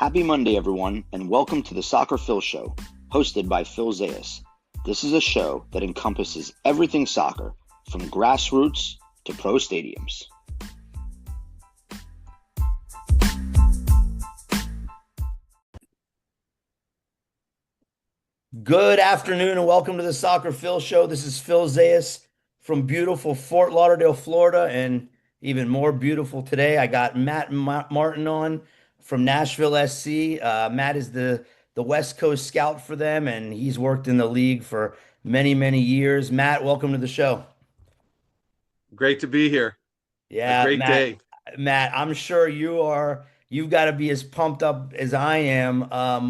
Happy Monday, everyone, and welcome to the Soccer Phil Show, hosted by Phil Zayas. This is a show that encompasses everything soccer, from grassroots to pro stadiums. Good afternoon and welcome to the Soccer Phil Show. This is Phil Zayas from beautiful Fort Lauderdale, Florida, and even more beautiful today. I got Matt Martin on from Nashville SC. Matt is the West Coast scout for them, and he's worked in the league for many, many years. Matt, welcome to the show. Great to be here. A Yeah, great Matt, day. Matt, I'm sure you've got to be as pumped up as I am. I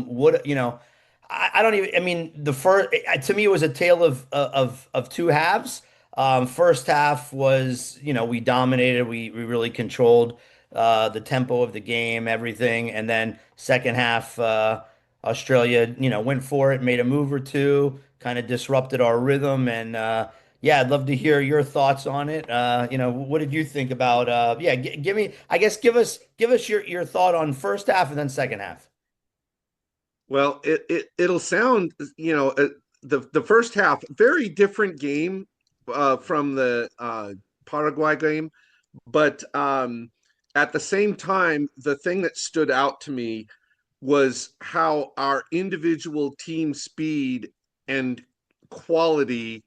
don't even, I mean, the first, to me, it was a tale of two halves. First half was, we dominated, we really controlled the tempo of the game, everything. And then second half, Australia, went for it, made a move or two, kind of disrupted our rhythm. And yeah, I'd love to hear your thoughts on it. What did you think about yeah, give me, I guess give us your thought on first half and then second half. Well, it'll sound, the first half very different game from the Paraguay game, but at the same time, the thing that stood out to me was how our individual team speed and quality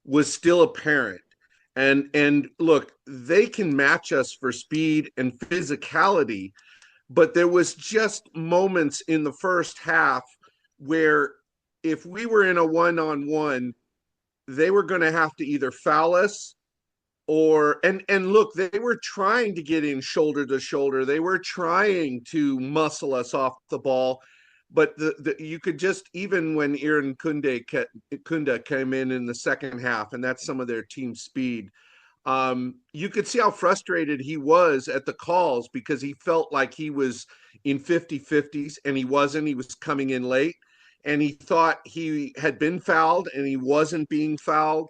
was still apparent. And look, they can match us for speed and physicality, but there was just moments in the first half where if we were in a one-on-one, they were going to have to either foul us or and look, they were trying to get in shoulder to shoulder. They were trying to muscle us off the ball, but you could just, even when Aaron Kunda came in the second half, and that's some of their team speed. You could see how frustrated he was at the calls because he felt like he was in 50-50s and he wasn't. He was coming in late and he thought he had been fouled and he wasn't being fouled.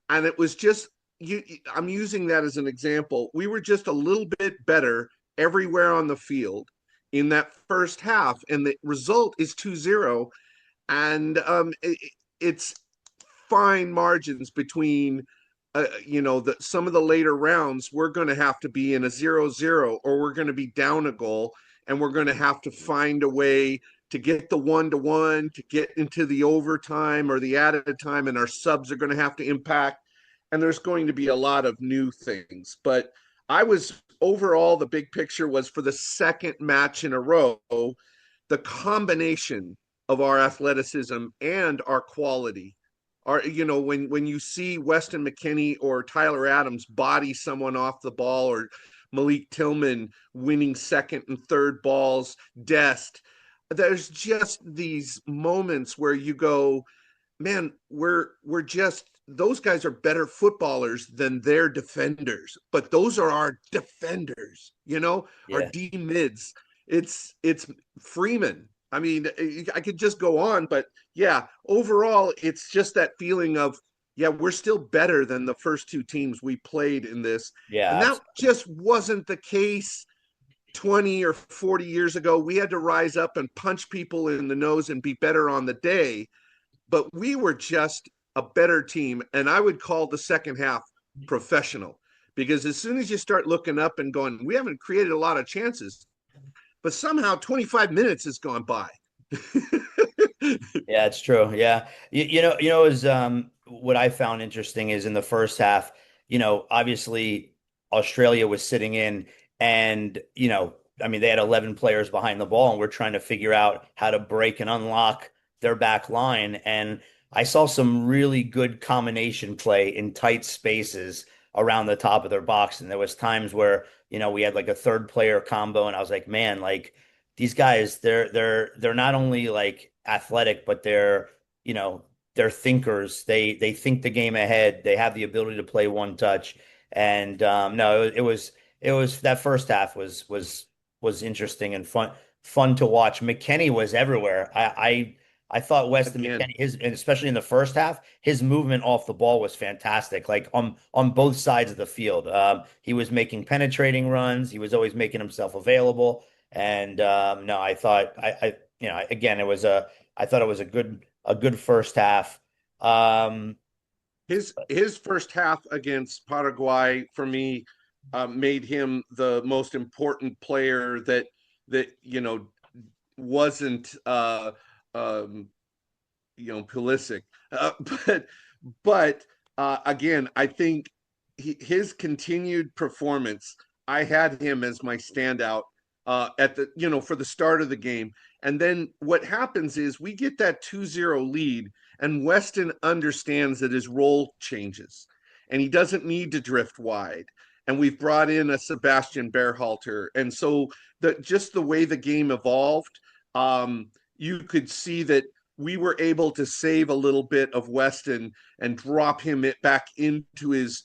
And it was just, I'm using that as an example. We were just a little bit better everywhere on the field in that first half. And the result is 2-0. And it's fine margins between some of the later rounds. We're going to have to be in a 0-0 or we're going to be down a goal, and we're going to have to find a way to get the 1-1, to get into the overtime or the added time, and our subs are going to have to impact, and there's going to be a lot of new things. But I was, overall, the big picture was, for the second match in a row, the combination of our athleticism and our quality. When you see Weston McKennie or Tyler Adams body someone off the ball, or Malik Tillman winning second and third balls, Dest, there's just these moments where you go, man, we're just, those guys are better footballers than their defenders, but those are our defenders, our Yeah. D mids. It's Freeman. I mean, I could just go on, but yeah, overall, it's just that feeling of, yeah, we're still better than the first two teams we played in this. And Yeah, that just wasn't the case 20 or 40 years ago. We had to rise up and punch people in the nose and be better on the day, but we were just a better team. And I would call the second half professional, because as soon as you start looking up and going, we haven't created a lot of chances, but somehow 25 minutes has gone by. yeah, it's true. Yeah. Is what I found interesting is in the first half, obviously Australia was sitting in and, I mean, they had 11 players behind the ball and we're trying to figure out how to break and unlock their back line. And I saw some really good combination play in tight spaces around the top of their box. And there was times where, we had like a third player combo and I was like, man, like these guys, they're not only like athletic, but you know, they're thinkers. They think the game ahead. They have the ability to play one touch. And no, it was that first half was interesting and fun to watch. McKennie was everywhere. I thought Weston Again, McKennie, his, and especially in the first half, his movement off the ball was fantastic. Like on both sides of the field, he was making penetrating runs. He was always making himself available. And no, I thought again, I thought it was a good first half. Um, His first half against Paraguay for me made him the most important player that wasn't Pulisic, but but again, I think his continued performance. I had him as my standout at the for the start of the game, and then what happens is we get that 2-0 lead, and Weston understands that his role changes, and he doesn't need to drift wide. And we've brought in a Sebastian Berhalter, and so just the way the game evolved, you could see that we were able to save a little bit of Weston and drop him back into his.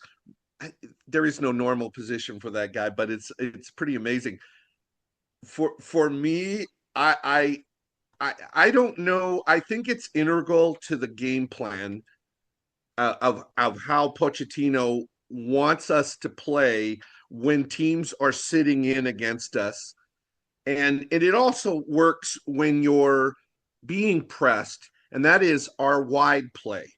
There is no normal position for that guy, but it's pretty amazing. For me, I don't know. I think it's integral to the game plan of how Pochettino wants us to play when teams are sitting in against us, and it also works when you're being pressed, and that is our wide play.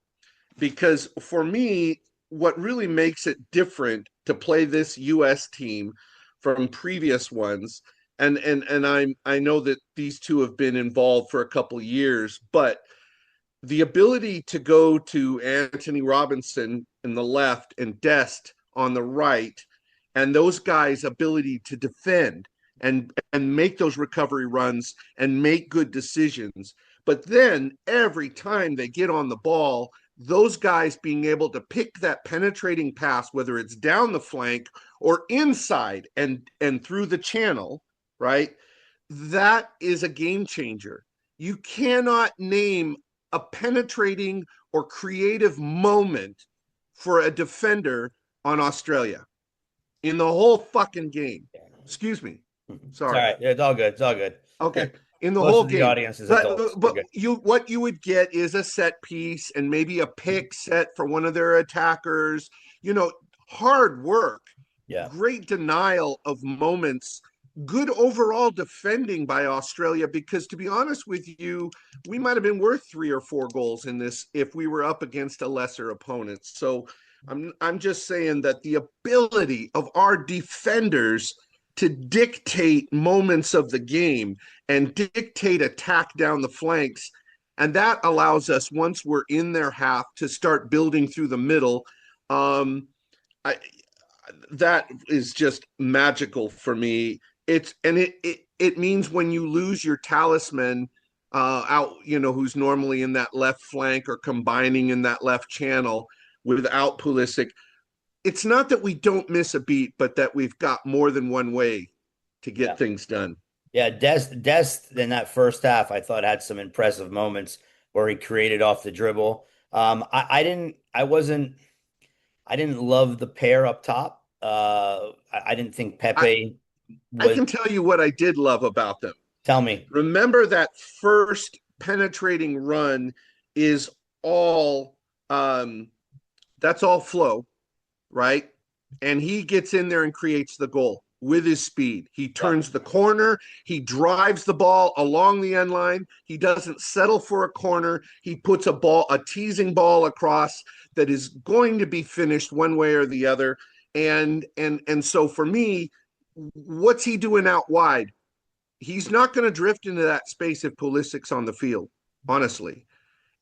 Because for me, what really makes it different to play this US team from previous ones, and I know that these two have been involved for a couple of years, but the ability to go to Anthony Robinson in the left and Dest on the right, and those guys' ability to defend and make those recovery runs and make good decisions. But then every time they get on the ball, those guys being able to pick that penetrating pass, whether it's down the flank or inside and through the channel, right? That is a game changer. You cannot name a penetrating or creative moment for a defender on Australia in the whole fucking game. Excuse me. It's all Sorry. right. It's all good. It's all good. Okay. In the Most whole of the game. audience is adults. But what you would get is a set piece and maybe a pick set for one of their attackers. Hard work, Yeah. great denial of moments, good overall defending by Australia, because to be honest with you, we might have been worth 3 or 4 goals in this if we were up against a lesser opponent. So I'm just saying that the ability of our defenders to dictate moments of the game and dictate attack down the flanks, and that allows us, once we're in their half, to start building through the middle. That is just magical for me. It means when you lose your talisman out, who's normally in that left flank or combining in that left channel without Pulisic, it's not that we don't miss a beat, but that we've got more than one way to get things done. Yeah, Dest in that first half, I thought had some impressive moments where he created off the dribble. I didn't love the pair up top. I didn't think Pepe I was. can tell you what I did love about them. Tell me. Remember that first penetrating run is all that's all flow, right? And he gets in there and creates the goal with his speed. He turns the corner. He drives the ball along the end line. He doesn't settle for a corner. He puts a teasing ball across that is going to be finished one way or the other. And so for me, what's he doing out wide? He's not going to drift into that space if Pulisic's on the field, honestly.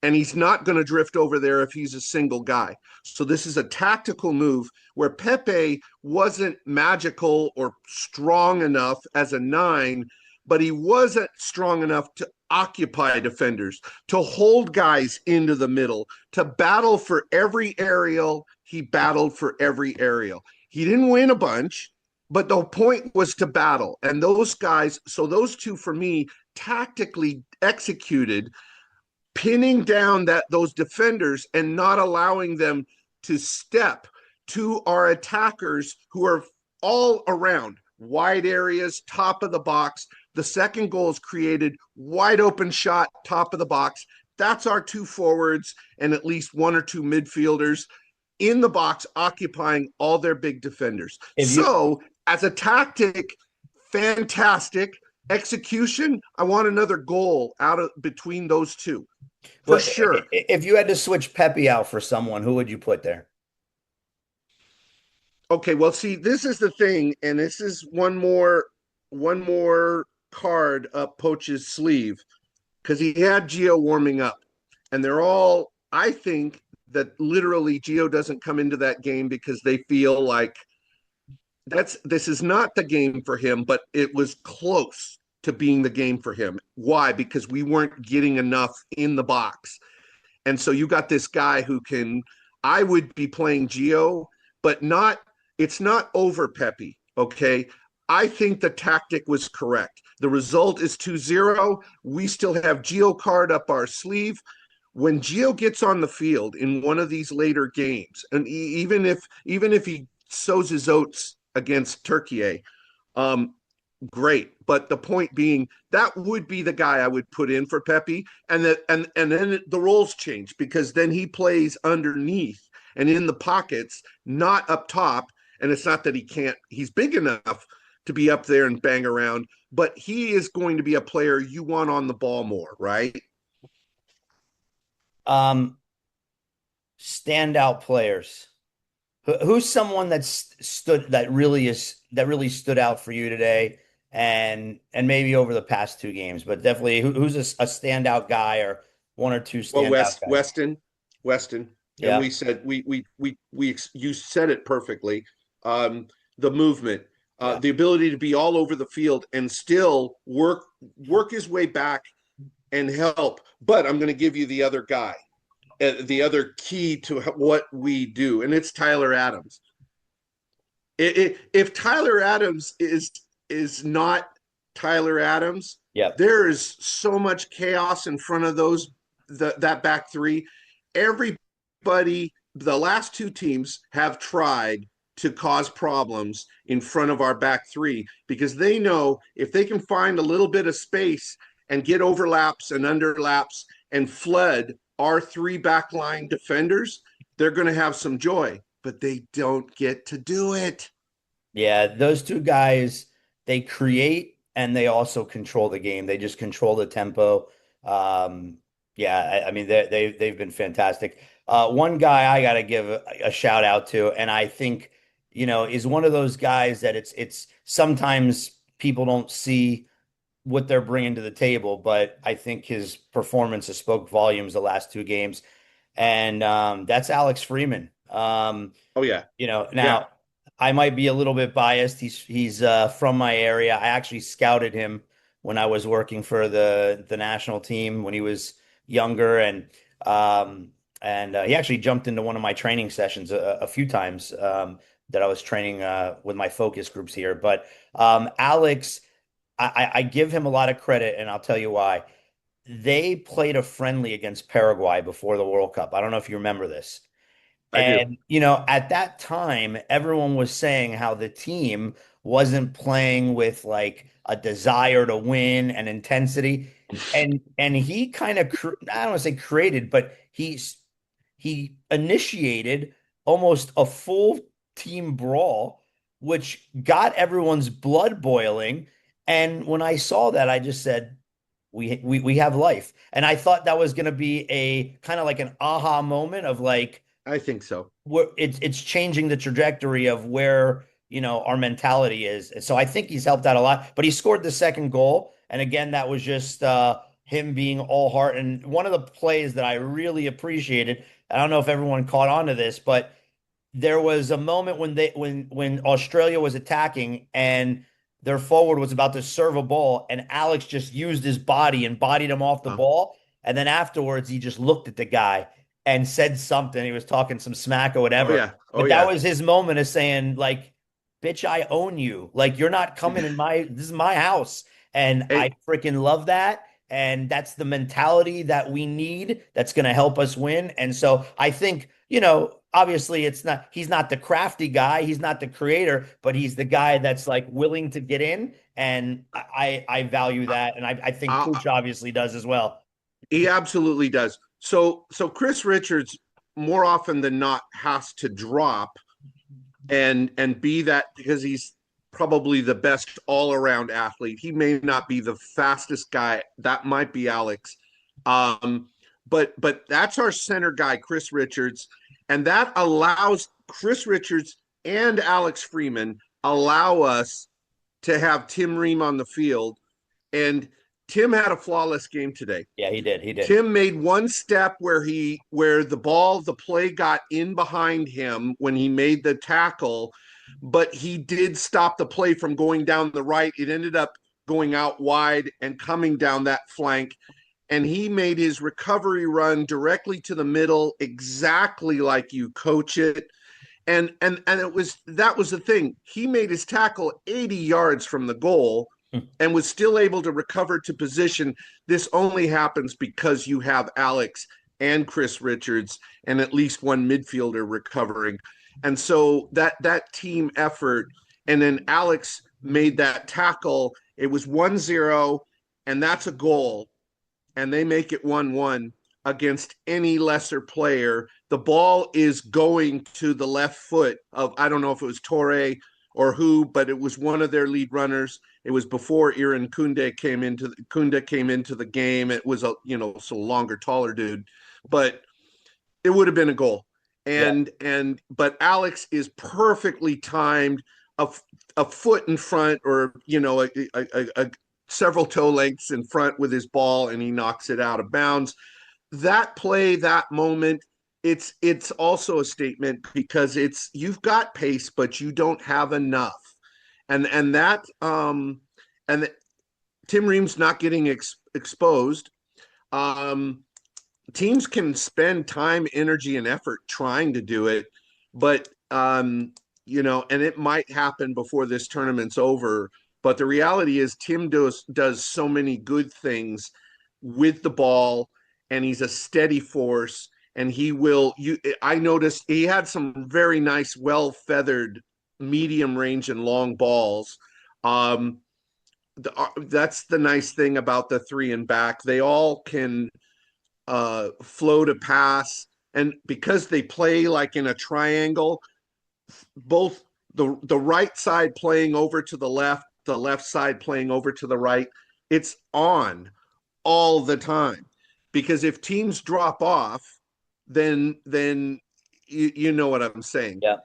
And he's not going to drift over there if he's a single guy. So this is a tactical move where Pepe wasn't magical or strong enough as a 9, but he wasn't strong enough to occupy defenders, to hold guys into the middle, to battle for every aerial. He battled for every aerial. He didn't win a bunch, but the point was to battle. And those guys, so those two for me, tactically executed, pinning down those defenders and not allowing them to step to our attackers who are all around wide areas, top of the box. The second goal is created, wide open shot, top of the box. That's our 2 forwards and at least 1 or 2 midfielders in the box occupying all their big defenders. So as a tactic, fantastic. execution, I want another goal out of between those two for But sure. if you had to switch Pepe out for someone, who would you put there? Okay, well, see, this is the thing, and this is one more card up Poach's sleeve because he had Gio warming up, and they're all. I think that literally Gio doesn't come into that game because they feel like this is not the game for him, but it was close to being the game for him. Why? Because we weren't getting enough in the box. And so you got this guy who can, I would be playing Gio, but not, it's not over Pepe. Okay. I think the tactic was correct. The result is 2-0. We still have Gio card up our sleeve. When Gio gets on the field in one of these later games, and even if he sows his oats against Turkey, um, great. But the point being, that would be the guy I would put in for Pepe, and then the roles change because then he plays underneath and in the pockets, not up top. And it's not that he can't; he's big enough to be up there and bang around, but he is going to be a player you want on the ball more, right? Um, Standout players. Who's someone that really stood out for you today, and maybe over the past two games, but definitely who's a standout guy or one or two Well, standout guys? Weston, and Yeah, we said we you said it perfectly. The movement, yeah. the ability to be all over the field and still work his way back and help. But I'm going to give you the other guy, the other key to what we do, and it's Tyler Adams. If Tyler Adams is not Tyler Adams, Yeah. there is so much chaos in front of that back three. Everybody, the last two teams have tried to cause problems in front of our back three because they know if they can find a little bit of space and get overlaps and underlaps and flood our three backline defenders, they're going to have some joy, but they don't get to do it. Yeah, those two guys, they create and they also control the game. They just control the tempo. Um, yeah, I mean they've been fantastic. One guy I got to give a shout out to, and I think is one of those guys that it's sometimes people don't see what they're bringing to the table, but I think his performance has spoke volumes the last two games, and that's Alex Freeman. Oh yeah, yeah. Now I might be a little bit biased. He's from my area. I actually scouted him when I was working for the national team when he was younger, and he actually jumped into one of my training sessions a few times that I was training with my focus groups here. But Alex, I give him a lot of credit, and I'll tell you why. They played a friendly against Paraguay before the World Cup. I don't know if you remember this. I do. And, at that time, everyone was saying how the team wasn't playing with like a desire to win and intensity. And he kind of, I don't want to say created, but he initiated almost a full team brawl, which got everyone's blood boiling. And when I saw that, I just said, we have life. And I thought that was going to be a kind of like an aha moment of like, I think so. it's changing the trajectory of where our mentality is. And so I think he's helped out a lot. But he scored the second goal, and again, that was just him being all heart. And one of the plays that I really appreciated, I don't know if everyone caught on to this, but there was a moment when Australia was attacking and their forward was about to serve a ball, and Alex just used his body and bodied him off the Huh? ball. And then afterwards, he just looked at the guy and said something. He was talking some smack or Oh whatever. yeah. Oh But that yeah. was his moment of saying, like, bitch, I own you. Like, you're not coming in this is my house. And I Hey, freaking love that. And that's the mentality that we need that's going to help us win. And so I think, obviously he's not the crafty guy, he's not the creator, but he's the guy that's like willing to get in. And I value that. And I think I, Pooch obviously does as well. he absolutely does. So Chris Richards more often than not has to drop and be that because probably the best all-around athlete. He may not be the fastest guy. That might be Alex. But that's our center guy, Chris Richards, and that allows Chris Richards and Alex Freeman allow us to have Tim Ream on the field. And Tim had a flawless game today. Yeah, he did. He did. Tim made one step where the play got in behind him when he made the tackle, but he did stop the play from going down the right. It ended up going out wide and coming down that flank. And he made his recovery run directly to the middle, exactly like you coach it. And that was the thing. He made his tackle 80 yards from the goal and was still able to recover to position. This only happens because you have Alex and Chris Richards and at least one midfielder recovering. And so that team effort, and then Alex made that tackle. It was 1-0, and that's a goal. And they make it 1-1 against any lesser player. The ball is going to the left foot of, I don't know if it was Torre or who, but it was one of their lead runners. It was before Iran Kunde came into the game. It was a longer, taller dude, but it would have been a goal. But Alex is perfectly timed, a foot in front, or a several toe lengths in front with his ball, and he knocks it out of bounds. That play, that moment, it's also a statement because you've got pace, but you don't have enough, and Tim Ream's not getting exposed. Teams can spend time, energy, and effort trying to do it, but and it might happen before this tournament's over. But the reality is Tim does so many good things with the ball, and he's a steady force. And I noticed he had some very nice, well-feathered medium range and long balls. That's the nice thing about the 3 and back. They all can flow to pass. And because they play like in a triangle, both the right side playing over to the left side playing over to the right, it's on all the time. Because if teams drop off, then you know what I'm saying. Yeah.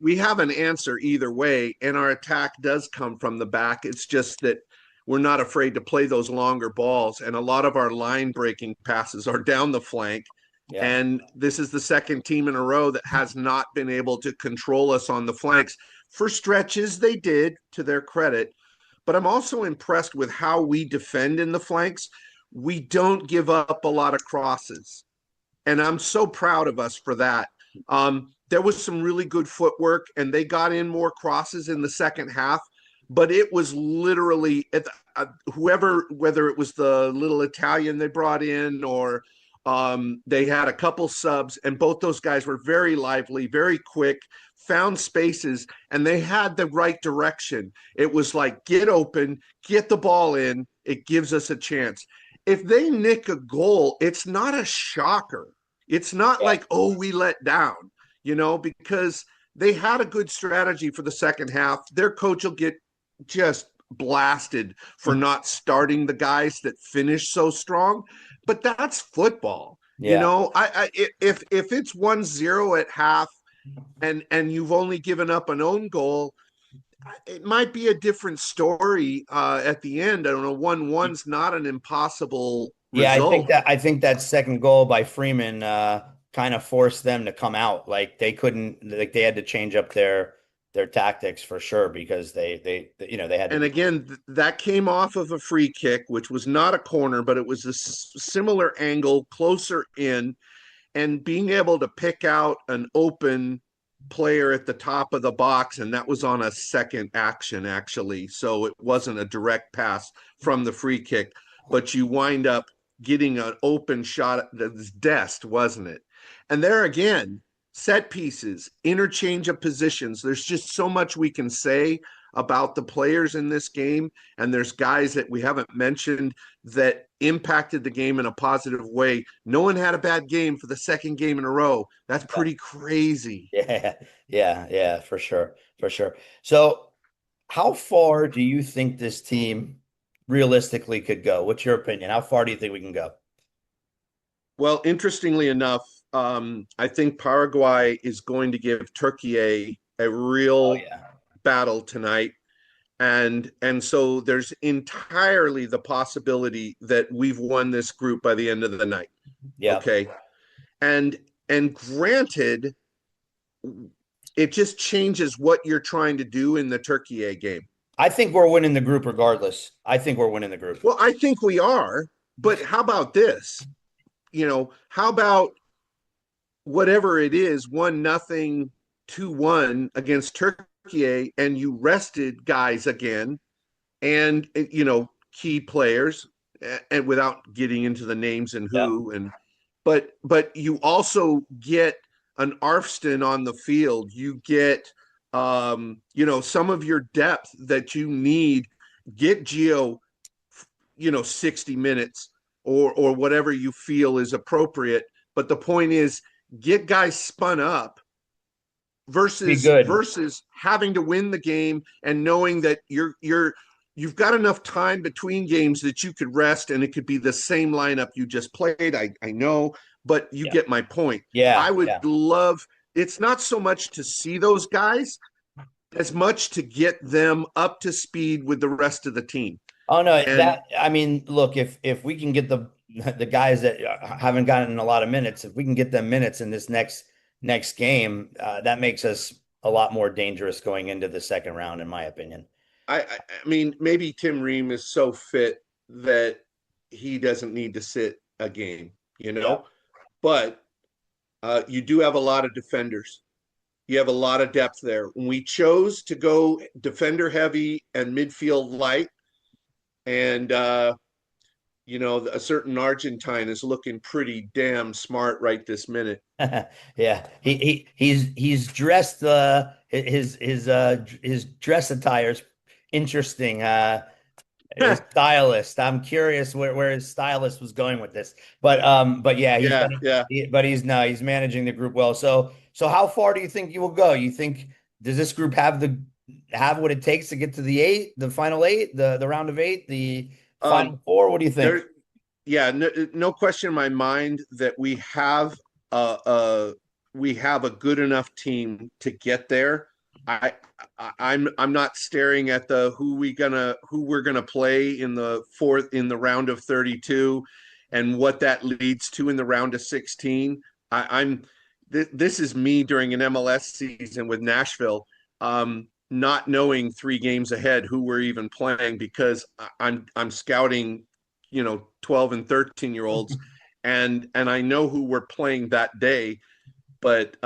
We have an answer either way, and our attack does come from the back. It's just that we're not afraid to play those longer balls, and a lot of our line breaking passes are down the flank. Yeah. And this is the second team in a row that has not been able to control us on the flanks. For stretches, they did, to their credit. But I'm also impressed with how we defend in the flanks. We don't give up a lot of crosses. And I'm so proud of us for that. There was some really good footwork, and they got in more crosses in the second half. But it was literally whether it was the little Italian they brought in or they had a couple subs, and both those guys were very lively, very quick, found spaces, and they had the right direction. It was like, get open, get the ball in. It gives us a chance. If they nick a goal, it's not a shocker. It's not like, oh, we let down, because they had a good strategy for the second half. Their coach will get just blasted for not starting the guys that finish so strong, but that's football. If it's 1-0 at half and you've only given up an own goal, it might be a different story at the end. I don't know. 1-1's not an impossible result. I think that second goal by Freeman kind of forced them to come out. Like they had to change up their tactics for sure, because they had to. And again, that came off of a free kick, which was not a corner, but it was a similar angle, closer in, and being able to pick out an open player at the top of the box, and that was on a second action, actually. So it wasn't a direct pass from the free kick, but you wind up getting an open shot that's Dest, wasn't it? And there again, set pieces, interchange of positions. There's just so much we can say about the players in this game. And there's guys that we haven't mentioned that impacted the game in a positive way. No one had a bad game for the second game in a row. That's pretty crazy. Yeah, for sure. So How far do you think this team realistically could go? What's your opinion? How far do you think we can go? Well, interestingly enough, I think Paraguay is going to give Turkey a Oh real yeah. battle tonight. And so there's entirely the possibility that we've won this group by the end of the night. Yeah. Okay. And and granted, it just changes what you're trying to do in the Turkey A game. I think we're winning the group regardless. I think we're winning the group. Well, I think we are, but how about this? How about whatever it is, 1-0, 2-1 against Turkey, and you rested guys again, and key players, and without getting into the names and Yeah. who, and but you also get an Arfston on the field. You get some of your depth that you need. Get Gio 60 minutes or whatever you feel is appropriate. But the point is, get guys spun up Be versus good. versus having to win the game and knowing that you've got enough time between games that you could rest, and it could be the same lineup you just played. I know, but you Yeah. get my point. Yeah. I would Yeah. love, it's not so much to see those guys as much to get them up to speed with the rest of the team. Oh no, And that I mean, look, if we can get the guys that haven't gotten a lot of minutes, if we can get them minutes in this next game, that makes us a lot more dangerous going into the second round, in my opinion. I mean, maybe Tim Ream is so fit that he doesn't need to sit a game, Yeah. but you do have a lot of defenders. You have a lot of depth there. When we chose to go defender heavy and midfield light, and a certain Argentine is looking pretty damn smart right this minute. Yeah. He's dressed his dress attire's interesting. His stylist. I'm curious where his stylist was going with this. But yeah, Yeah, yeah. but he's managing the group well. So how far do you think you will go? You think does this group have what it takes to get to the final eight, the round of eight, the Um, final four? What do you think? there, yeah, no question in my mind that a, a we have a good enough team to get there. I, I'm not staring at the who we're gonna play in the round of 32 and what that leads to in the round of 16. I'm this is me during an MLS season with Nashville, not knowing 3 games ahead who we're even playing because I'm scouting 12 and 13 year olds, and I know who we're playing that day, but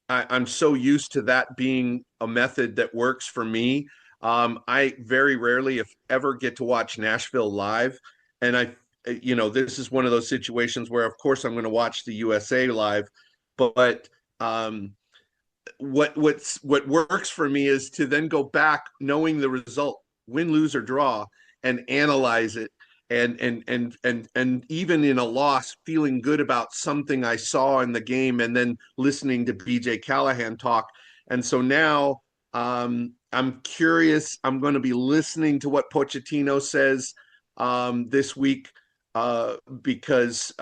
I'm so used to that being a method that works for me. I very rarely, if ever, get to watch Nashville live, and this is one of those situations where, of course, I'm going to watch the USA live, but what works for me is to then go back knowing the result, win, lose, or draw, and analyze it, and even in a loss, feeling good about something I saw in the game, and then listening to BJ Callahan talk. And so now I'm curious. I'm going to be listening to what Pochettino says this week, because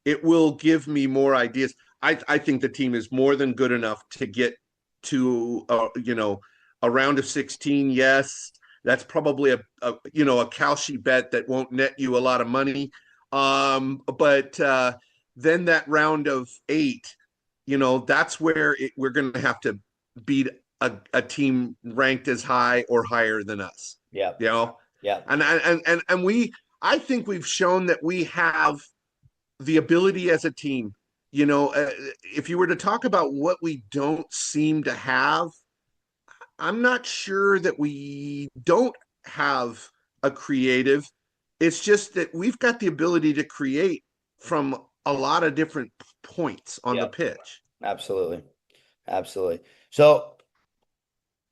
it will give me more ideas. I think the team is more than good enough to get to a round of 16. Yes, that's probably a Kalshi bet that won't net you a lot of money. But then that round of 8, that's where we're going to have to beat a team ranked as high or higher than us. Yeah. You know, Yeah. and I think we've shown that we have the ability as a team. If you were to talk about what we don't seem to have, I'm not sure that we don't have a creative. It's just that we've got the ability to create from a lot of different points on the Yeah. pitch. Absolutely. Absolutely. So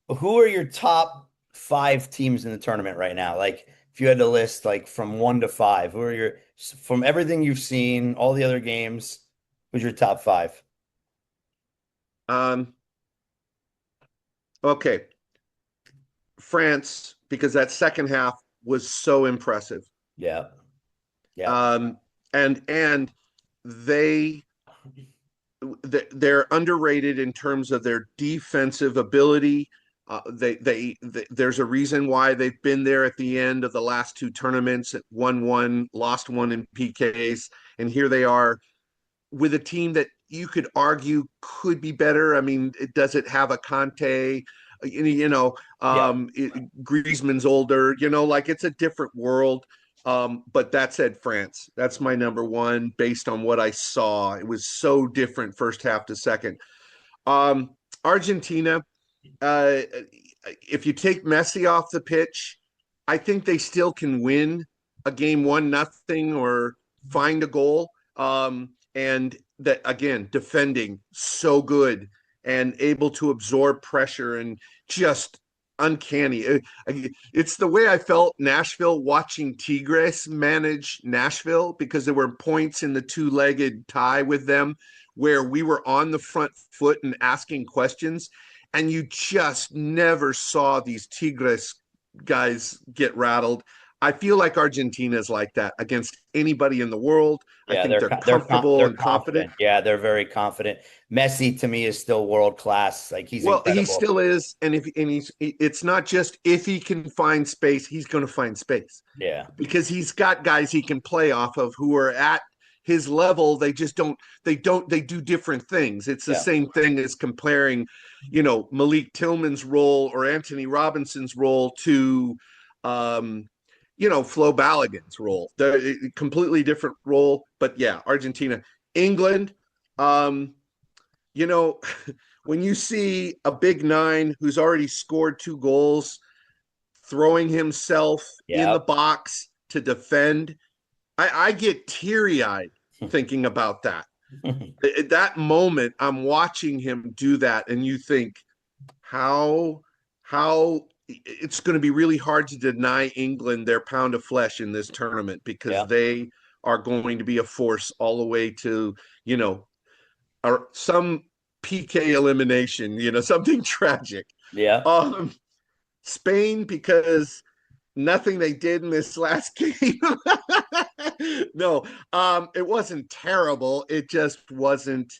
who are your top 5 teams in the tournament right now? Like, if you had to list like from 1 to 5, who are from everything you've seen, all the other games, who's your top 5? Okay. France, because that second half was so impressive. Yeah. Yeah. And they they're underrated in terms of their defensive ability. There's a reason why they've been there at the end of the last two tournaments, won one, lost one in PKs, and here they are with a team that you could argue could be better. I mean, does it have a Conte? Yeah. Griezmann's older. Like it's a different world. But that said, France. That's my number one based on what I saw. It was so different first half to second. Argentina. Uh, if you take Messi off the pitch, I think they still can win a game 1-0 or find a goal. And that again, defending so good and able to absorb pressure and just uncanny. It's the way I felt Nashville watching Tigres manage Nashville, because there were points in the two-legged tie with them where we were on the front foot and asking questions, and you just never saw these Tigres guys get rattled. I feel like Argentina is like that against anybody in the world. I Yeah, think they're comfortable and confident. Yeah, they're very confident. Messi to me is still world class. Like he's Well, he incredible. still is, and it's not just if he can find space, he's going to find space Yeah. because he's got guys he can play off of who are at his level. They just they do different things. It's the Yeah. same thing as comparing, Malik Tillman's role or Anthony Robinson's role to Flo Balogun's role. They're completely different role. But yeah, Argentina, England, you know, when you see a big nine who's already scored 2 goals, throwing himself in the Yeah. box to defend, I get teary-eyed thinking about that. At that moment, I'm watching him do that, and you think how it's going to be really hard to deny England their pound of flesh in this tournament, because Yeah. they are going to be a force all the way to, some PK elimination, something tragic. Yeah. Spain, because nothing they did in this last game. No, it wasn't terrible. It just wasn't.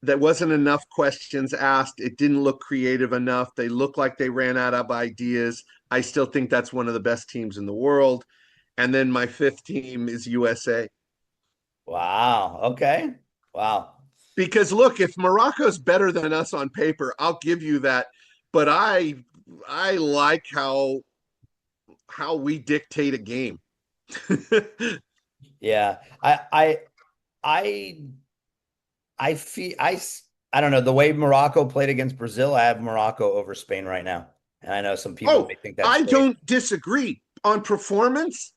There wasn't enough questions asked. It didn't look creative enough. They looked like they ran out of ideas. I still think that's one of the best teams in the world. And then my fifth team is USA. Wow. Okay. Wow. Because look, if Morocco's better than us on paper, I'll give you that. But I like how we dictate a game. Yeah. I feel I don't know the way Morocco played against Brazil. I have Morocco over Spain right now. And I know some people may think that's I great. don't disagree on performance.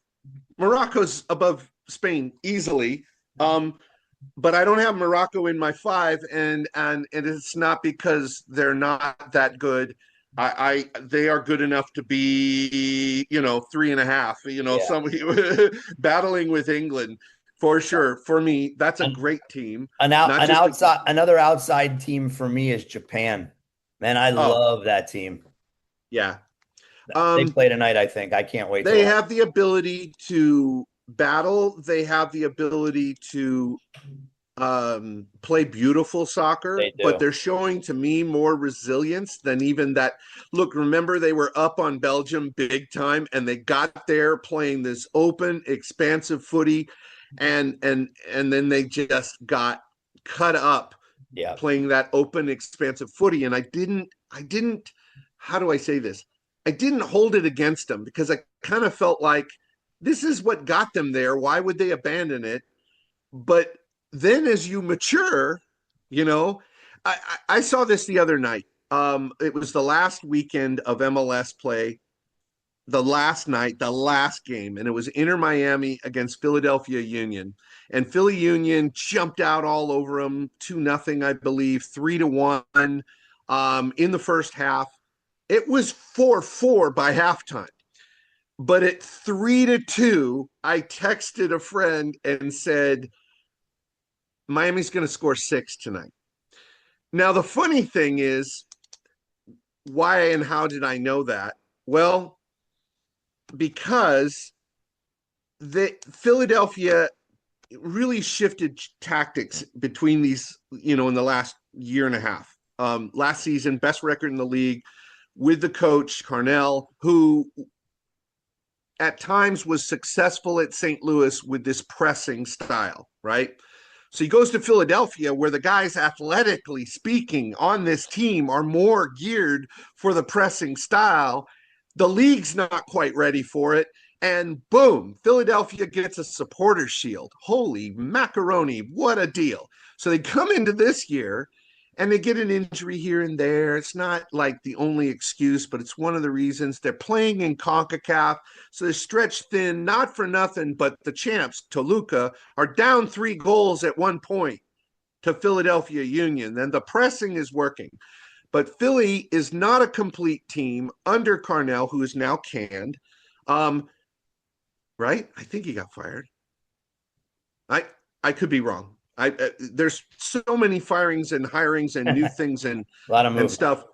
Morocco's above Spain easily. But I don't have Morocco in my 5, and it's not because they're not that good. They are good enough to be 3.5. Yeah. Some battling with England for sure. For me, that's a great team. Another outside team for me is Japan. Man, I love that team. Yeah. They play tonight, I think. I can't wait. They have the ability to battle. They have the ability to play beautiful soccer, but they're showing to me more resilience than even that. Look, remember they were up on Belgium big time, and they got there playing this open, expansive footy, and then they just got cut up playing that open, expansive footy. And I didn't. How do I say this? I didn't hold it against them, because I kind of felt like this is what got them there. Why would they abandon it? But then as you mature, I saw this the other night. It was the last weekend of MLS play, the last night, the last game, and it was Inter Miami against Philadelphia Union. And Philly Union jumped out all over them, 2-0, I believe, 3-1 in the first half. It was 4-4 by halftime. But at 3-2, I texted a friend and said, Miami's going to score 6 tonight. Now, the funny thing is, why and how did I know that? Well, because the Philadelphia really shifted tactics between these, in the last year and a half. Last season, best record in the league with the coach, Carnell, who at times was successful at St. Louis with this pressing style, right? So he goes to Philadelphia, where the guys, athletically speaking, on this team are more geared for the pressing style. The league's not quite ready for it. And boom, Philadelphia gets a supporter shield. Holy macaroni, what a deal. So they come into this year and they get an injury here and there. It's not like the only excuse, but it's one of the reasons. They're playing in CONCACAF, so they're stretched thin, not for nothing, but the champs, Toluca, are down 3 goals at one point to Philadelphia Union. And the pressing is working. But Philly is not a complete team under Carnell, who is now canned. Right? I think he got fired. I could be wrong. There's so many firings and hirings and new things and A lot of and movement. stuff.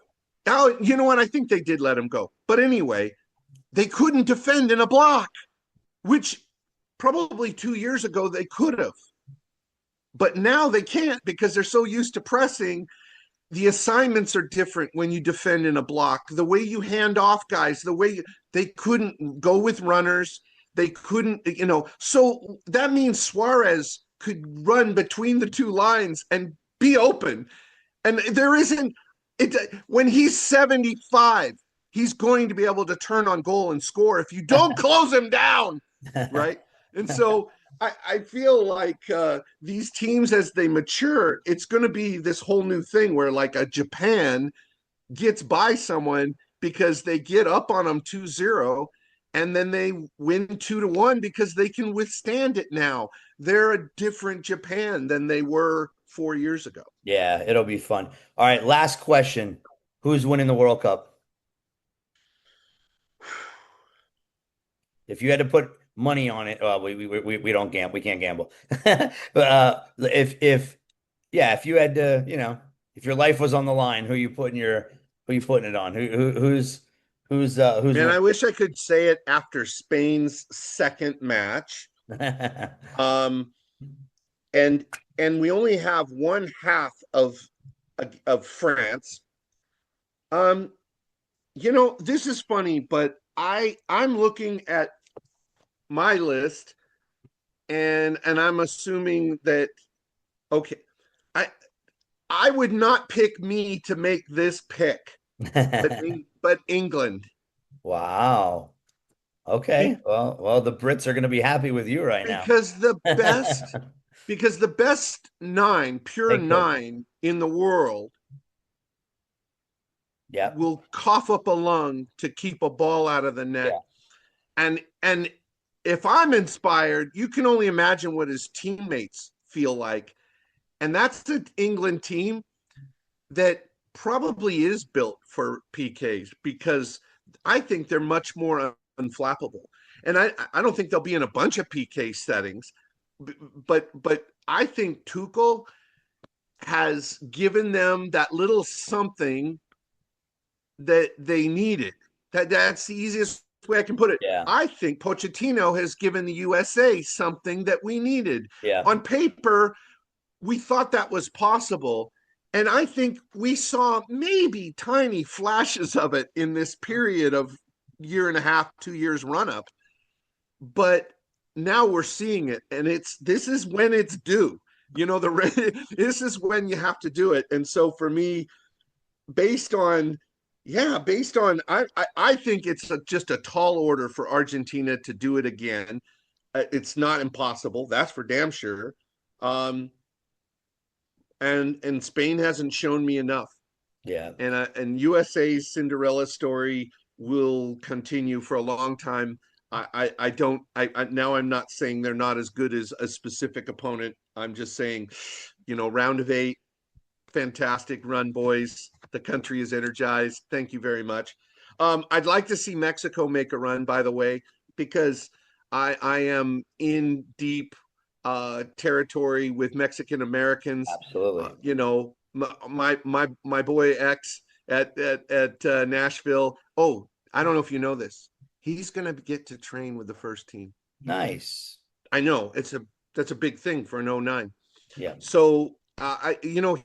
Now, you know what? I think they did let him go. But anyway, they couldn't defend in a block, which probably 2 years ago they could have. But now they can't because they're so used to pressing. The assignments are different when you defend in a block. The way you hand off guys, they couldn't go with runners. They couldn't, so that means Suarez could run between the two lines and be open. And there isn't it when he's 75, he's going to be able to turn on goal and score if you don't close him down, right? And so I feel like these teams, as they mature, it's going to be this whole new thing where like a Japan gets by someone because they get up on them 2-0 and then they win 2-1 because they can withstand it now. They're a different Japan than they were 4 years ago. Yeah, it'll be fun. All right, last question. Who's winning the World Cup? If you had to put money on it, well, we don't gamble. We can't gamble. But if you had to, if your life was on the line, who you putting it on? Who's Man, winning? I wish I could say it after Spain's second match. And we only have one half of France. This is funny, but I'm looking at my list and I'm assuming that okay, I would not pick me to make this pick, but England. Wow. Okay. Well, the Brits are going to be happy with you right now. Because the best pure nine in the world will cough up a lung to keep a ball out of the net. Yeah. And if I'm inspired, you can only imagine what his teammates feel like. And that's the England team that probably is built for PKs because I think they're much more unflappable. And I don't think they'll be in a bunch of PK settings, but I think Tuchel has given them that little something that they needed. That's the easiest way I can put it. Yeah. I think Pochettino has given the USA something that we needed. Yeah. On paper, we thought that was possible. And I think we saw maybe tiny flashes of it in this period of year and a half, 2 years run up. But now we're seeing it. And this is when it's due. This is when you have to do it. And so for me, based on I think it's just a tall order for Argentina to do it again. It's not impossible. That's for damn sure. And Spain hasn't shown me enough. Yeah. And USA's Cinderella story will continue for a long time. Now I'm not saying they're not as good as a specific opponent. I'm just saying, round of 8, fantastic run, boys. The country is energized. Thank you very much. I'd like to see Mexico make a run, by the way, because I am in deep territory with Mexican Americans. Absolutely. My boy X at Nashville. Oh, I don't know if you know this. He's going to get to train with the first team. Nice. I know that's a big thing for an 09. Yeah. So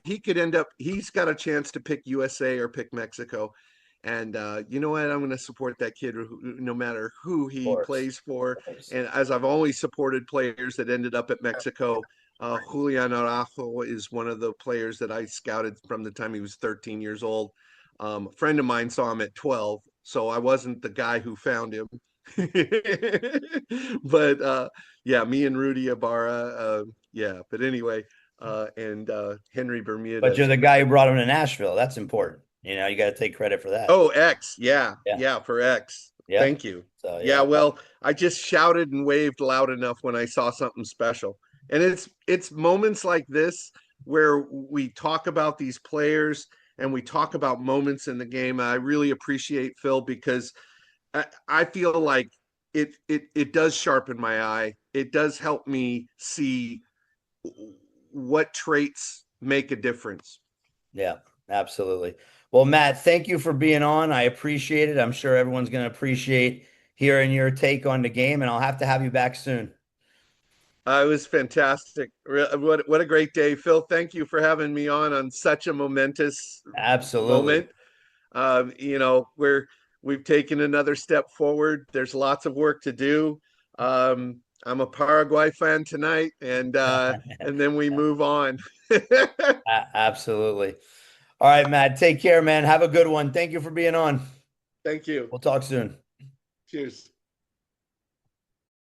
he could end up. He's got a chance to pick USA or pick Mexico, and you know what? I'm going to support that kid no matter who Of he course. plays for. Of course. And as I've always supported players that ended up at Mexico, Julian Araujo is one of the players that I scouted from the time he was 13 years old. A friend of mine saw him at 12, so I wasn't the guy who found him. But yeah, me and Rudy Ibarra, yeah. But anyway, and Henry But you're Bermudez. the guy who brought him to Nashville. That's important. You know, you got to take credit for that. Oh, X, yeah, Yeah. yeah, for X. Yeah. Thank you. So Yeah, yeah. well, I just shouted and waved loud enough when I saw something special. And it's moments like this where we talk about these players and we talk about moments in the game. I really appreciate Phil because I feel like it does sharpen my eye. It does help me see what traits make a difference. Yeah, absolutely. Well, Matt, thank you for being on. I appreciate it. I'm sure everyone's going to appreciate hearing your take on the game, and I'll have to have you back soon. It was fantastic. What a great day, Phil. Thank you for having me on such a momentous Absolutely. moment. We've taken another step forward. There's lots of work to do. I'm a Paraguay fan tonight, and then we move on. Absolutely. All right, Matt, take care, man. Have a good one. Thank you for being on. Thank you. We'll talk soon. Cheers.